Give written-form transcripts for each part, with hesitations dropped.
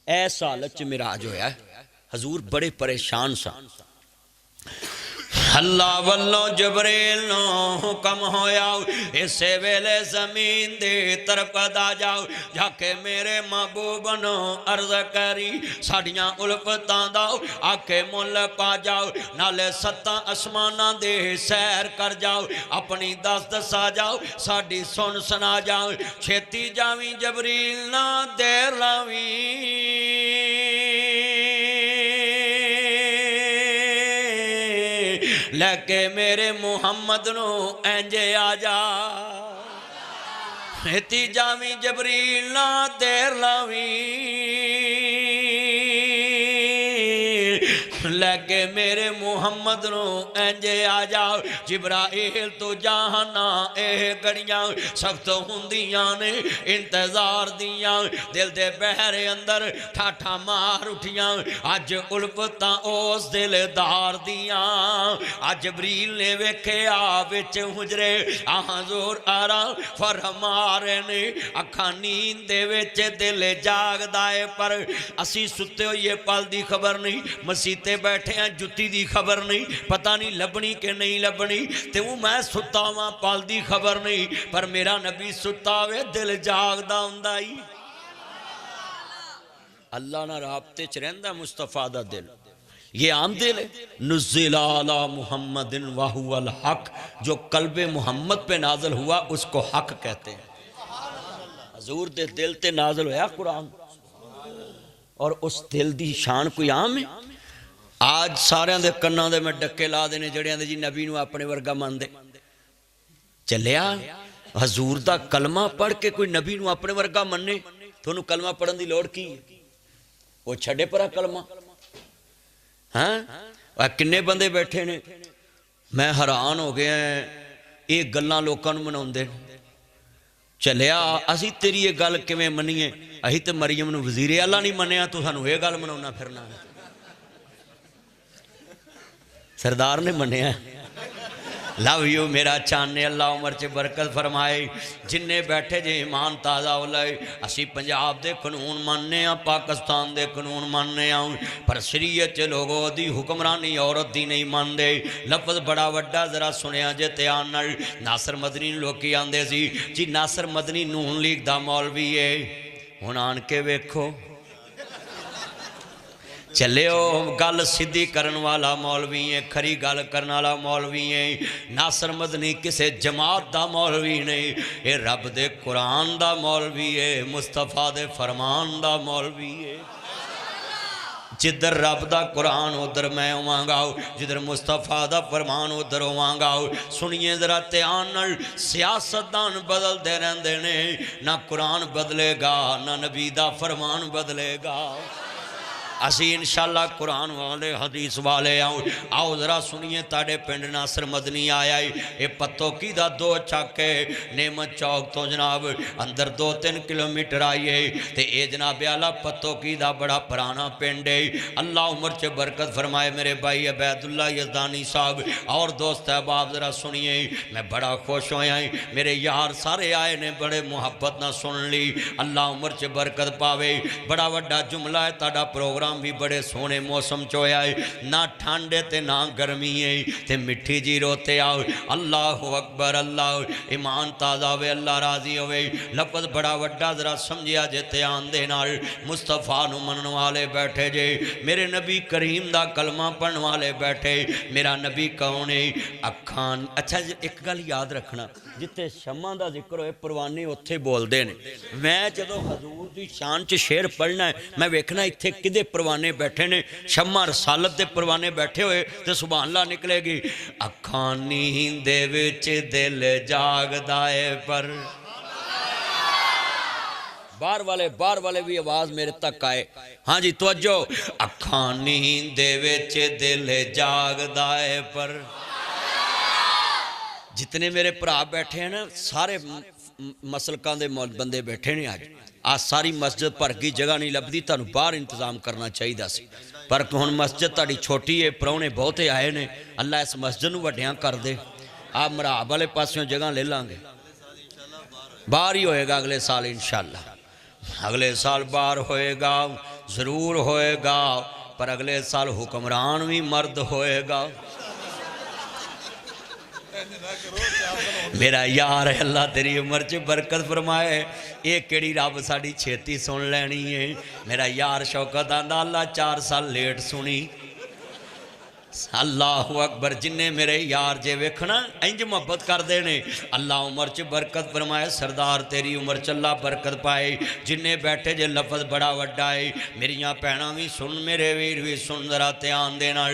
S حالت چ معراج ہویا ہے، حضور بڑے پریشان سن۔ اللہ واللوں جبریل نو حکم ہویا اسے ویلے زمین دے طرف ادا جاؤ، جا کے میرے محبوب نو عرض کری ساڑیاں الفتاں داؤ آکے مل پا جاؤ، نالے ستاں اسمانہ دے سیر کر جاؤ، اپنی دست سا جاؤ، ساڑی سن سنا جاؤ، چھیتی جاویں جبریل نہ دیر لاویں لیکے میرے محمد نو اینجے آجا، چھیتی جاویں جبریل نہ دیر لاویں لیکے میرے محمد نو اینجے آ جاؤ۔ جبرائیل تو جہانا اے گڑیاں سخت ہوندیاں نے انتظار دیاں، دل دے بہر اندر ٹھاٹھا مار اٹھیاں، آج الفتاں اوس دل دار دیاں، آج جبریل نے ویکھے وچ حجرے حضور آرا فرما رہے نے، اکھاں نیند دے وچ دل جاگ دائے پر اسی ستے ہو یہ پال دی خبر نہیں، مسیح بیٹھے ہیں جتی دی خبر نہیں، پتہ نہیں لبنی کہ نہیں لبنی، تے وہ میں ستا ہوا پال دی خبر نہیں، پر میرا نبی ستا ہوئے دل جاگ دا ہندائی۔ اللہ نہ رابطے چرندہ مصطفیٰ دا دل، یہ عام دل ہے۔ نزل علی محمد وہو الحق، جو قلب محمد پہ نازل ہوا اس کو حق کہتے ہیں۔ حضور دے دل تے نازل ہویا قرآن، اور اس دل دی شان کوئی عام ہے؟ آج سارے دے کناں دے میں ڈکے لا دینے جڑیاں دے جی نبی نو اپنے ورگا مان دے چلیا حضور دا کلمہ پڑھ کے کوئی نبی نو اپنے ورگا مننے تو انہوں کلمہ پڑھن دی لوڑ کی وہ چھڑے پرا کلمہ ہاں کنے بندے بیٹھے نے میں حیران ہو گیا ہیں ایک گلاں لوکاں نو مناؤں دے چلیا اسی تیری یہ گل کیویں منیے اہی تے مریم نو وزیر اللہ نہیں منیا تو سانو یہ گل مناؤنا پھرنا ہے سردار نے منیا لو یو میرا چانے اللہ عمر چے برکت فرمائے جننے بیٹھے جے ایمان تازہ ہو لائے اسی پنجاب دے قانون ماننے ہیں پاکستان دے قانون ماننے ہیں پر شریعت چے لوگوں دی حکمرانی عورت دی نہیں مان دے لفظ بڑا وڈا ذرا سنیا جے تیان ناصر مدنی لوکی آندے سی جی ناصر مدنی نون لیگ دا مولوی ہے ہن آن کے ویکھو چلے ہو گل سدھی کرن والا مولوی ہے کھری گل کرن والا مولوی ہے ناصر مدنی کسے جماعت دا مولوی نہیں اے رب دے قرآن دا مولوی ہے مصطفیٰ دے فرمان دا مولوی ہے جدر رب دا قرآن ادھر میں ہواں گا جدر مصطفیٰ دا فرمان ادھر ہواں گا سنیے ذرا تیان سیاستدان بدل دے رہندے نے نہ قرآن بدلے گا نہ نبی دا فرمان بدلے گا اسی انشاءاللہ قرآن والے حدیث والے آؤ ذرا سنیے تاڑے پنڈ ناصر مدنی آیا اے پتو کی دا دو چاکے نعمت چوک تو جناب اندر 2-3 کلومیٹر آئیے تے اے جناب اعلیٰ پتو کی دا بڑا پرانا پنڈ ہے اللہ عمر چے برکت فرمائے میرے بھائی عبید اللہ یزدانی صاحب اور دوست احباب ذرا سنیے میں بڑا خوش ہویا ہوں میرے یار سارے آئے نے بڑے محبت نہ سن لی اللہ عمر چے برکت پاوے بڑا وڈا جملہ ہے تاڑا پروگرام بھی بڑے سونے موسم چویا ہے نہ ٹھانڈے تے نہ گرمی ہے تے مٹھی جی روتے آؤ اللہ اکبر اللہ ایمان تازہ ہوئے اللہ راضی ہوئے لفظ بڑا وڈا ذرا سمجھیا جیتے آندے نال مصطفیٰ نو منن والے بیٹھے جے میرے نبی کریم دا کلمہ پڑھن والے بیٹھے میرا نبی کون ہے اکھان اچھا ایک گل یاد رکھنا جتے شمع دا ذکر ہوئے پروانے اتھے بول دے نے میں جدو حضور دی شان چ شعر پڑھنا ہے میں ویکھنا اتھے کدے پروانے بیٹھے نے شمع رسالت دے پروانے بیٹھے ہوئے تے سبحان اللہ نکلے گی اکھاں نیند دے وچ دل جاگ دائے پر بار والے بھی آواز میرے تک آئے ہاں جی توجہ اکھاں نیند دے وچ دل جاگ دائے پر جتنے میرے پرا بیٹھے ہیں نا سارے مسلکان دے بندے بیٹھے ہیں آج ساری مسجد پر کی جگہ نہیں لبدی تانو باہر انتظام کرنا چاہیے دا سی پر ہن مسجد تاڑی چھوٹی ہے پرونے بہتے آئے نے اللہ اس مسجد نو وڈیاں کر دے آپ مرحب والے پاسوں جگہ لے لانگے باہر ہی ہوئے گا اگلے سال انشاءاللہ اگلے سال باہر ہوئے گا ضرور ہوئے گا، پر اگلے سال حکمران بھی مرد ہوئے گا۔ میرا یار ہے، اللہ تیری عمر چ برکت فرمائے۔ یہ کیڑی رب ساڑی چھیتی سن لینی ہے۔ میرا یار شوکت آندہ اللہ 4 سال لیٹ سنی۔ اللہ اکبر، جنہیں میرے یار جے ویکھنا انج محبت کر دینے، اللہ عمر چ برکت فرمائے۔ سردار تیری عمر چ اللہ برکت پائے۔ جنہیں بیٹھے جے لفظ بڑا وڈا ہے، میریاں پہناں بھی سن، میرے ویر بھی سن، ذرا دھیان دینا۔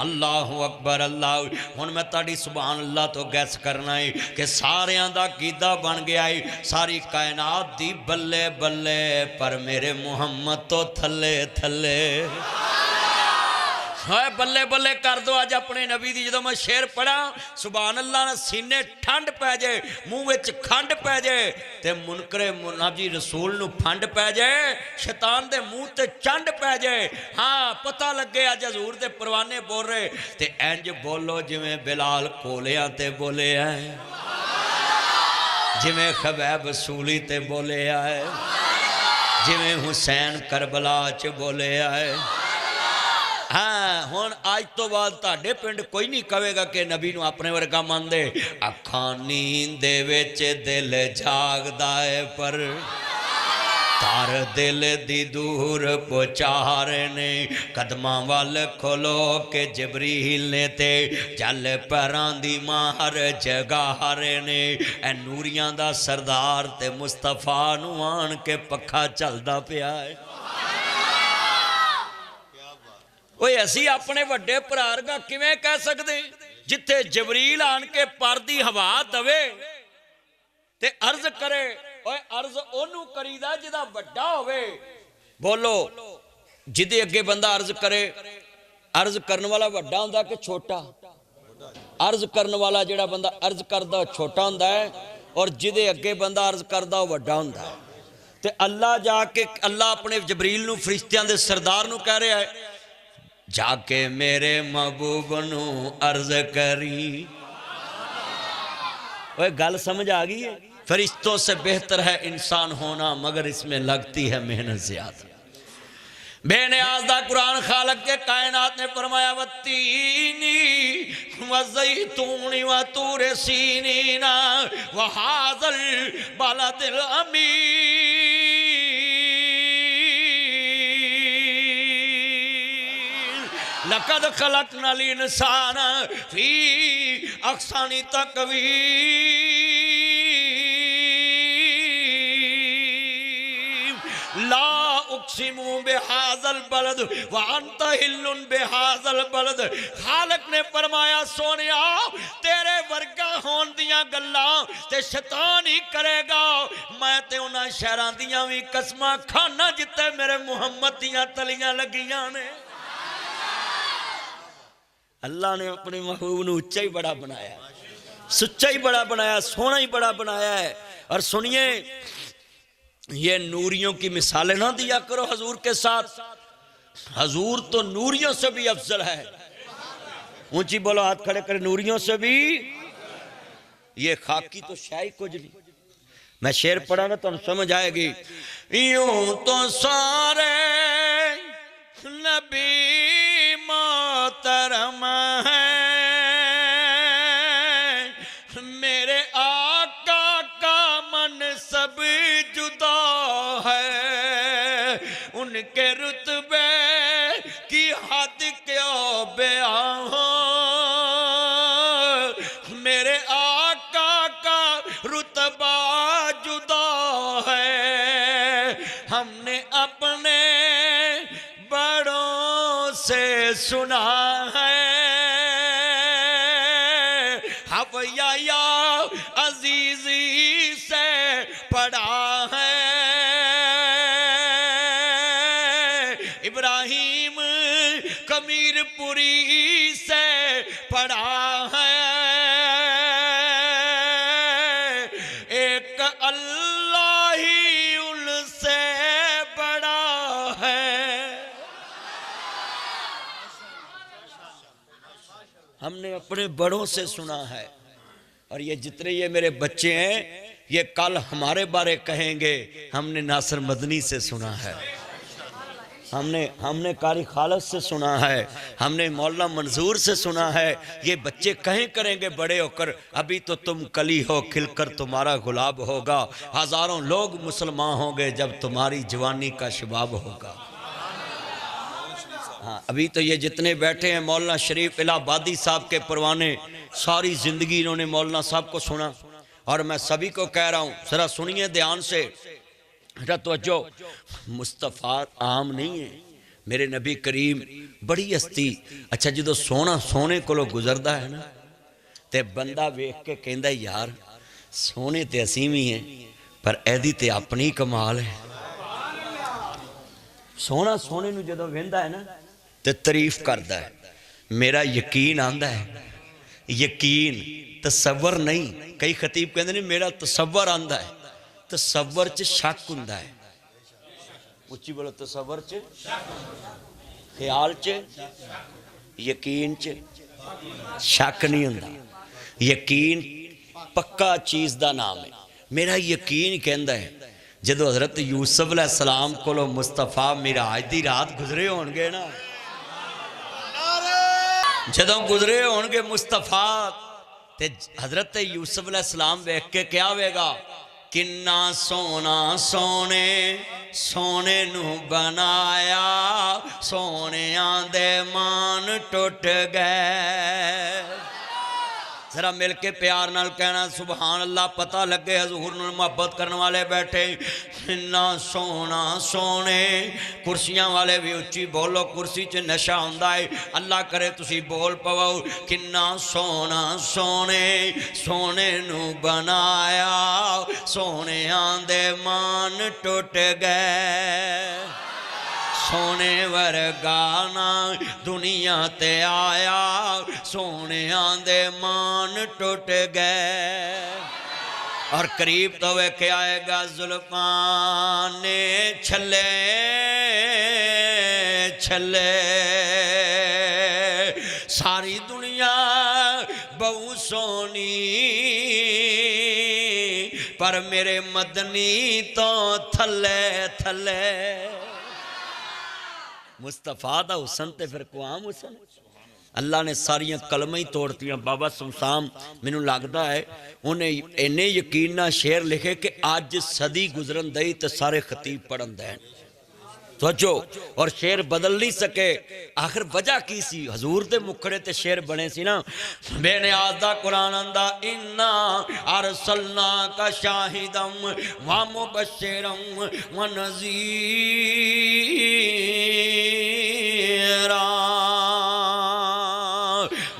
اللہ اکبر اللہ۔ ہن میں تاڑی سبحان اللہ تو گیس کرنا ہے کہ ساریاں دا عقیدہ بن گیا ہے، ساری کائنات دی بلے بلے، پر میرے محمد تو تھلے تھلے۔ بلے بلے کر دو آج اپنے نبی دی، جدو میں شیر پڑھا سبحان اللہ نہ سینے ٹھنڈ پہ جائے، منہ وچ کھنڈ پہ جائے، تے منکر مناجی رسول نو پھنڈ پہ جائے، شیطان دے منہ تے چنڈ پہ جائے۔ ہاں پتہ لگے آج حضور دے پروانے بول رہے، تے انج بولو جویں بلال کولیاں تے بولے آئے، جویں خبیب سولی تے بولے آئے، جویں حسین کربلا چ بولے آئے۔ ہاں ہون آج تو بعد تاڑے پنڈ کوئی نہیں کہے گا کہ نبی نو اپنے ورگا مان دے۔ اکھاں نیندے وچ دل جاگ دائے، پر تار دل دی دور پچارنے، قدماں وال کھولو کے جبریل نے تے جل پیران دی مار جگارنے۔ اے نوریاں دا سردار تے مصطفیٰ نو آن کے پکھا چل دا پیا ہے۔ وہ ایسی اپنے وڈے پرارگا کیویں کہہ سکتے جتے جبریل آن کے پردی ہوا دوے تے عرض کرے، اوہ عرض انہوں کریدہ جدہ وڈا ہوئے۔ بولو جدے اگے بندہ عرض کرے، عرض کرنے والا وڈا ہوندہ کہ چھوٹا؟ عرض کرنے والا جڑا بندہ عرض کردہ چھوٹا ہوندہ ہے، اور جدے اگے بندہ عرض کردہ وڈا ہوندہ ہے۔ تے اللہ جا کے اللہ اپنے جبریل نو فرشتیاں دے سردار نو کہہ رہے ہیں، جا کے میرے محبوب نو عرض کری۔ وہ گل سمجھ آگئی ہے؟ فرشتوں سے بہتر ہے انسان ہونا، مگر اس میں لگتی ہے محنت زیادہ۔ بے نیاز دا قرآن خالق کے کائنات نے فرمایا وَالتِّینِ وَالزَّیْتُونِ وَطُورِ سِینِینَ وَہَٰذَا الْبَلَدِ الْأَمِینِ لَقَدْ خَلَقْنَا الْإِنسَانَ فِي أَحْسَنِ تَقْوِیمٍ لا اقسم بہذا البلد وانت حل بہذا البلد۔ خالق نے فرمایا سونیا تیرے ورگا ہون دیاں گلاں تے شیطان ہی کرے گا، میں تے انہاں شہران دیاں بھی قسمہ کھانا جتے میرے محمد دیاں تلیاں لگیاں نے۔ اللہ نے اپنے محبوب نے اچھا ہی بڑا بنایا، سچا ہی بڑا بنایا، سونا ہی بڑا بنایا ہے۔ اور سنیے یہ نوریوں کی مثالیں نہ دیا کرو حضور کے ساتھ، حضور تو نوریوں سے بھی افضل ہے۔ اونچی بولو ہاتھ کھڑے کرے، نوریوں سے بھی۔ یہ خاکی تو شاہی کچھ نہیں، میں شعر پڑھا گا تو سمجھ آئے گی۔ یوں تو سارے نبی محترم ہیں، میرے آقا کا منصب جدا ہے، ان کے رتبے کی حد کیا بیان ہو، میرے آقا کا رتبہ جدا ہے، ہم نے اپنے بڑوں سے سنا ہے، حفیہ یا عزیزی سے پڑھا ہے، ابراہیم کمیر پوری سے پڑھا ہے، ایک اللہ ہی ان سے بڑا ہے۔ ہم نے اپنے بڑوں سے سنا ہے، اور یہ جتنے یہ میرے بچے ہیں یہ کل ہمارے بارے کہیں گے ہم نے ناصر مدنی سے سنا ہے۔ ہم نے قاری خالد سے سنا ہے، ہم نے مولانا منظور سے سنا ہے، یہ بچے کہیں کریں گے بڑے ہو کر، ابھی تو تم کلی ہو کھل کر تمہارا گلاب ہوگا، ہزاروں لوگ مسلمان ہوں گے جب تمہاری جوانی کا شباب ہوگا۔ ہاں ابھی تو یہ جتنے بیٹھے ہیں مولانا شریف الہ آبادی صاحب کے پروانے، ساری زندگی انہوں نے مولانا صاحب کو سنا، اور میں سبھی کو کہہ رہا ہوں ذرا سنیے دھیان سے، توجہ، مصطفیٰ عام نہیں ہے، میرے نبی کریم بڑی ہستی۔ اچھا جدو سونے کو گزردہ ہے نا تے بندہ ویکھ کے کہندا یار سونے تے اسیں بھی ہیں پر ایدی تے اپنی کمال ہے۔ سونے نو جدو ویندا ہے نا تے تعریف کردا ہے، میرا یقین آندا ہے، یقین تصور نہیں، کئی خطیب کہندے نے میرا تصور آندا ہے، تصور چ شک ہوندا ہے، اچھی بولو، تصور چ خیال چ یقین چ شک نہیں ہوندا، یقین پکا چیز دا نام ہے۔ میرا یقین کہندا ہے جدو حضرت یوسف علیہ السلام کو مصطفیٰ معراج دی رات گزرے ہون گے نا، جدو گزرے ہون گے مصطفیٰ تے حضرت یوسف علیہ السلام ویکھ کے کیا ہوئے گا، کنا سونا سونے نو بنایا، سونے آندے مان ٹوٹ گئے۔ ذرا مل کے پیار نال کہنا سبحان اللہ، پتہ لگے حضور نال محبت کرنے والے بیٹھے، کنا سونے، کرسیاں والے بھی اچھی بولو، کرسی چ نشہ ہوندا ہے، اللہ کرے تسی بول پواؤ، کنا سونے نو بنایا، سونے آندے مان ٹوٹ گئے، سونے ورگانا دنیا تے آیا، سونے آندے مان ٹوٹ گئے۔ اور قریب تو ویکھے آئے گا زلفان چھلے ساری دنیا بہو سونی، پر میرے مدنی تو تھلے مصطفیٰ دا حسن تے پھر کو عام حسن، اللہ نے ساریاں کلمہ ہی توڑتیاں۔ بابا سمسام مینوں لگدا ہے انہیں اینے یقین نہ شعر لکھے کہ آج صدی گزرن دئی تے سارے خطیب پڑھن دین، سوچو، اور شعر بدل نہیں سکے، آخر وجہ کی سی، حضور دے مکھڑے تے شعر بنے سی نا، بے نیاز دا قرآن آندا اِنَّا أَرْسَلْنَاكَ شَاهِدًا وَمُبَشِّرًا وَنَذِيرًا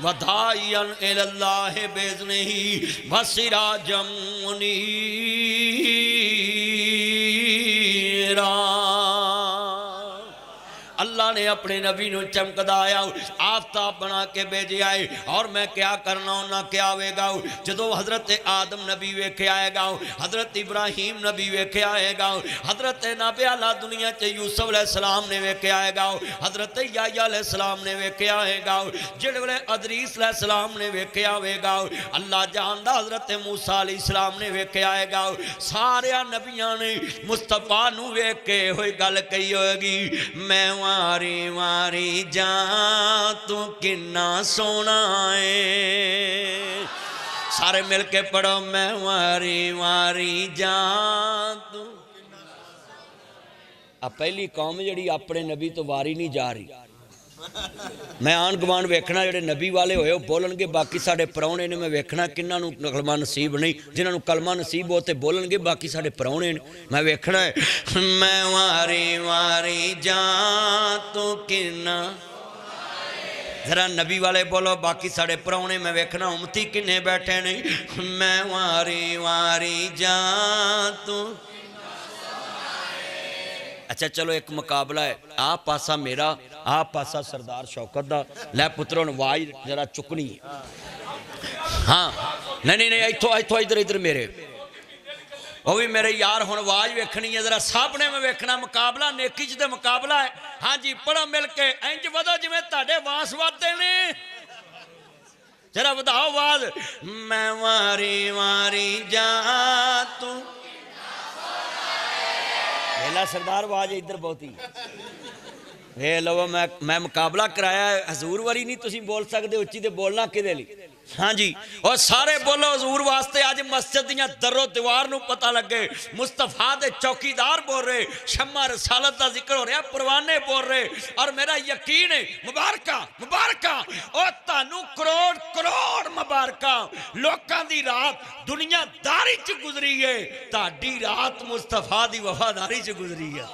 وَدَاعِيًا إِلَى اللَّهِ بِإِذْنِهِ وَسِرَاجًا مُنِيرًا۔ اللہ نے اپنے نبی نو چمکدایا، آفتاب بنا کے بھیجے آئے، اور میں کیا کرنا ہوں نہ کیا ہوئے گا، جدو حضرت آدم نبی ویکھے آئے گا، حضرت ابراہیم نبی ویکھے آئے گا، حضرت نبی اللہ دنیا چے یوسف علیہ السلام نے ویکھے آئے گا، حضرت یحییٰ علیہ السلام نے ویکھے آئے گا، جڑے ادریس علیہ السلام نے ویکھے آئے گا، اللہ جاندا حضرت موسیٰ علیہ السلام نے ویکھے آئے گا، سارے نبیاں نے مصطفیٰ نو ویکھ کے ہوئی گل کہی ہوئے گی، میں واری جان تو کنا سونا ہے، سارے مل کے پڑھو، میں واری جان تو۔ اب پہلی قوم جڑی اپنے نبی تو واری نہیں جا رہی، میں آن گوان ویکھنا جڑے نبی والے ہوئے وہ بولن گے، باقی ساڑے پراؤنے نے میں ویکھنا کنہ نو کلمہ نصیب نہیں، جنہاں نو کلمہ نصیب ہوتے بولن گے، باقی ساڑے پراؤنے نے میں ویکھنا ہے، میں واری جان تو کنہ، ذرا نبی والے بولو، باقی ساڑے پراؤنے میں ویکھنا امتی کنے بیٹھے نہیں، میں واری جان تو۔ اچھا چلو ایک مقابلہ ہے، آپ پاسا میرا، آپ پاسا سردار شوکت دا، لے پتروں نوائی ذرا چکنی ہے، ہاں نہیں ایتھو ادھر میرے، وہ بھی میرے یار ہون واج ویکھنی ہے، ذرا سامنے میں ویکھنا، مقابلہ نیکی جدے مقابلہ ہے، ہاں جی پڑھو مل کے، اینج ودو جو میں تاڑے واس وادے نے، ذرا وداؤ واز، میں واری جان تو، پہلا سردار آواز ادھر بہت ہی وے لو میں مقابلہ کرایا حضور واری نہیں تسی بول سکتے اچھی تے بولنا کدے لی ہاں جی اور سارے بولو حضور واسطے آج مسجد دیاں در و دیوار نو پتہ لگے مصطفیٰ دے چوکیدار بول رہے شمع رسالت دا ذکر ہو رہا پروانے بول رہے اور میرا یقین ہے مبارکہ مبارکہ اور تانو کروڑ کروڑ مبارکہ لوکاں دی رات دنیا داری چ گزری ہے تاڑی رات مصطفیٰ دی وفاداری چ گزری ہے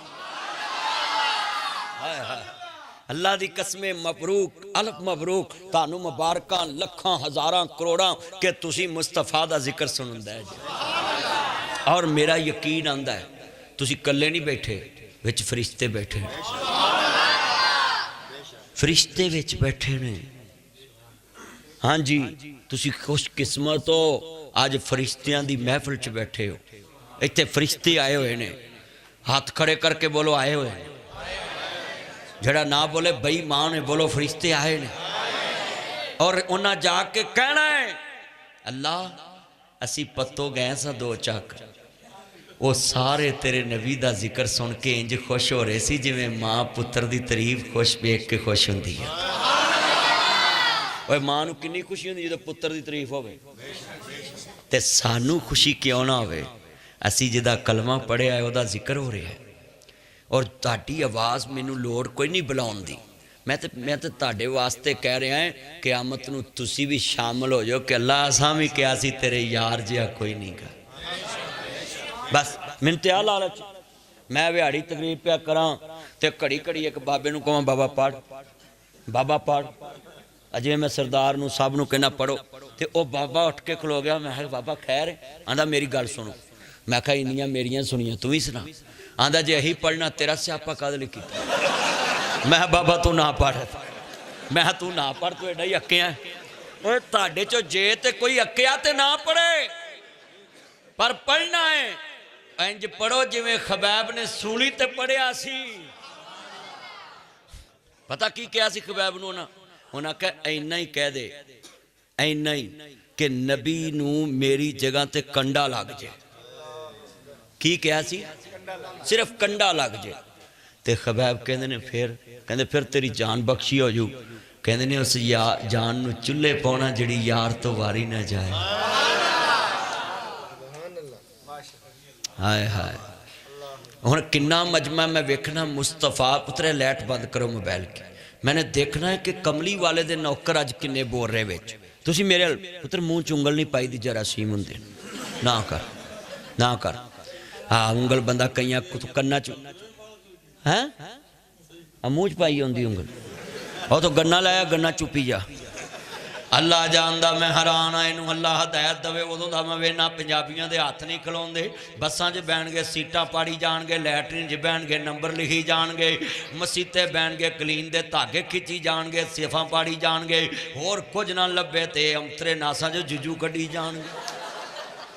اللہ دی قسمیں مبروک الف مبروک تانو مبارکاں لکھاں ہزاراں کروڑاں کہ تسی مصطفیٰ دا ذکر سنندہ ہے اور میرا یقین آندہ ہے تسی کلے نہیں بیٹھے وچ فرشتے بیٹھے فرشتے وچ بیٹھے نے ہاں جی تسی خوش قسمت ہو آج فرشتیاں دی محفل چ بیٹھے ہو ایتھے فرشتے آئے ہوئے نے ہاتھ کھڑے کر کے بولو آئے ہوئے ہیں جڑا نہ بولے بھائی ماں نے بولو فرشتے آئے نے اور انہاں جا کے کہنا ہے اللہ اسی پتو گئے سا دو چاک وہ سارے تیرے نبی دا ذکر سن کے انج خوش ہو رہے سی جی میں ماں پتر دی تعریف خوش بیک کے خوش ہوندی ہے اوے ماں نو کنی خوشی ہوندی جدوں پتر دی تعریف ہوے تے سانو خوشی کیوں نہ ہوے اسی جدا کلمہ پڑھیا ہے او دا ذکر ہو رہا ہے اور تاڑی آواز میں نو لوڑ کوئی نہیں بلاؤں دی میں تے تاڑے واسطے کہہ رہے ہیں قیامت نو تسی بھی شامل ہو جو کہ اللہ آسامی کیا سی تیرے یار جیا کوئی نہیں گا بس منتیا لالچ میں ویاڑی تقریب پہ کران تے کڑی کڑی ایک بابے نو کہاں بابا پاڑ اجے میں سردار نو صاحب نو کہنا پڑھو تے او بابا اٹھ کے کھلو گیا میں بابا خیر ہے آندھا میری گل سنو میں کہا انیاں میریاں سنیاں تو ہی سنا آندھا جے ہی پڑھنا تیرا سیاپا قادر لکھی میں بابا تو نہ پڑھ میں تو نہ پڑھ تو ایڈا ہی اکیاں اوہ تاڑے چو جے تے کوئی اکیا تے نہ پڑھے پر پڑھنا ہے انج پڑھو جی میں خبیب نے سولی تے پڑھے آسی پتہ کی کیا سی خبیب نو انہاں کہا اینہ ہی کہہ دے اینہ ہی کہ نبی نو میری جگہ تے کنڈا لگ جائے کی کیا سی صرف کنڈا لگ جائے تے خبیب کہندے نے پھر تیری جان بخشی ہو جو کہندے نے اس جان نو چلے پونا جڑی یار تو واری نہ جائے ہائے ہائے اور کنہ مجمع میں ویکھنا مصطفیٰ پترے لیٹ بند کرو موبائل کی میں نے دیکھنا ہے کہ کملی والے دے نوکر آج کنے بول رہے ویچ تسی میرے پتر منہ چنگل نہیں پائی دی جراثیم ہوں دے نہ کر ہاں انگل بندہ کئیاں کنہ ہاں موج پائی ہوں دی انگل اور تو گنہ لایا گنہ چپی جا اللہ جاندہ میں حران آئے نو اللہ ہدایت دوے وہ دا میں وینا پنجابیاں دے ہاتھ نہیں کھلون دے بساں جے بین گے سیٹاں پاڑی جان گے لیٹرین جے بین گے نمبر لکھی جان گے مسیتے بین گے کلین دے تاگے کھچی جان گے صفاں پاڑی جان گے اور کچھ نہ لبے تے امترے ناساں جو ججو کڑی جان گے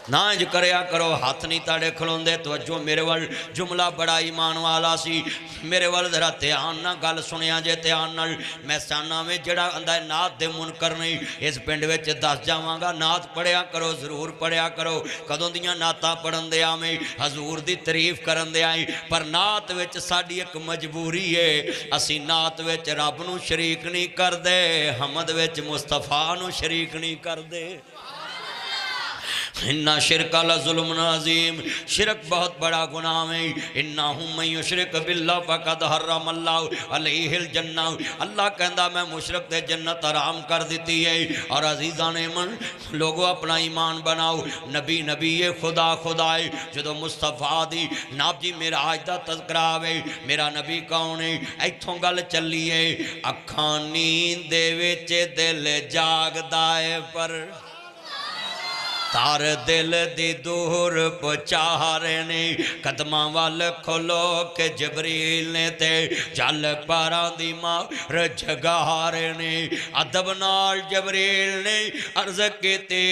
نہ انج کریا کرو ہاتھ نہیں تاڑے کھلون دے توجہ میرے وال جملہ بڑا ایمان والا سی میرے وال ذرا تیان نہ گل سنیا جے تیان نال میں سانہ میں جڑا اندھا نات دے منکر نہیں اس پنڈ وچ دس جاواں گا نات پڑھیا کرو ضرور پڑھیا کرو کدوں دیاں ناتاں پڑھن دے آمیں حضور دی تعریف کرن دے آئیں پر نات وچ ساڈی ایک مجبوری ہے اسی نات وچ رب نو شریک نہیں کر دے حمد وچ مصطفیٰ نو شریک نہیں کر دے انہا شرک لظلم عظیم شرک بہت بڑا گناہ ہے انہم من یشرک باللہ فقد حرم اللہ علیہ الجنہ اللہ کہندہ میں مشرک دے جنت حرام کر دیتی ہے اور عزیزان من لوگوں اپنا ایمان بناؤ نبی خدا ہے جدو مصطفیٰ دی ناب جی میرا آج دا تذکرہ آوے میرا نبی کون ہے ایتھوں گل چلی ہے اکھان نیند دے وچ دل جاگ دائے پر تار دل دی دور پچارنے قدماں وال کھلو کہ جبریل نے تے چل پاران دی مار جگارنے ادب نال جبریل نے عرض کیتے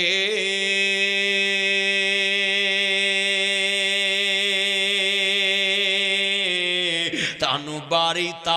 تانو باری تا